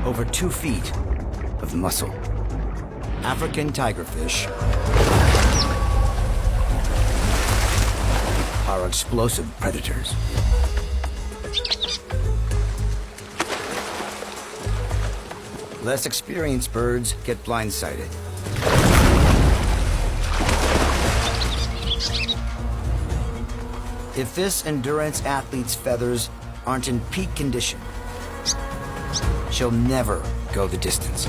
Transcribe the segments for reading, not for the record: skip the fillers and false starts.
over 2 feet of muscle. African tigerfish are explosive predators. Less experienced birds get blindsided. If this endurance athlete's feathers aren't in peak condition, she'll never go the distance.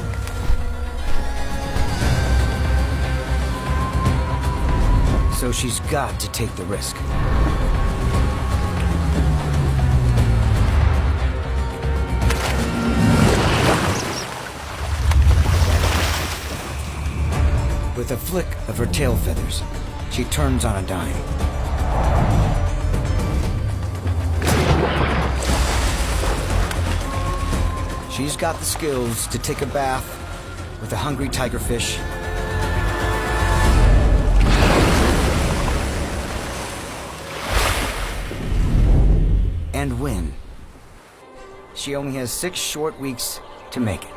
So she's got to take the risk. With a flick of her tail feathers, she turns on a dime. She's got the skills to take a bath with a hungry tigerfish and win. She only has 6 short weeks to make it.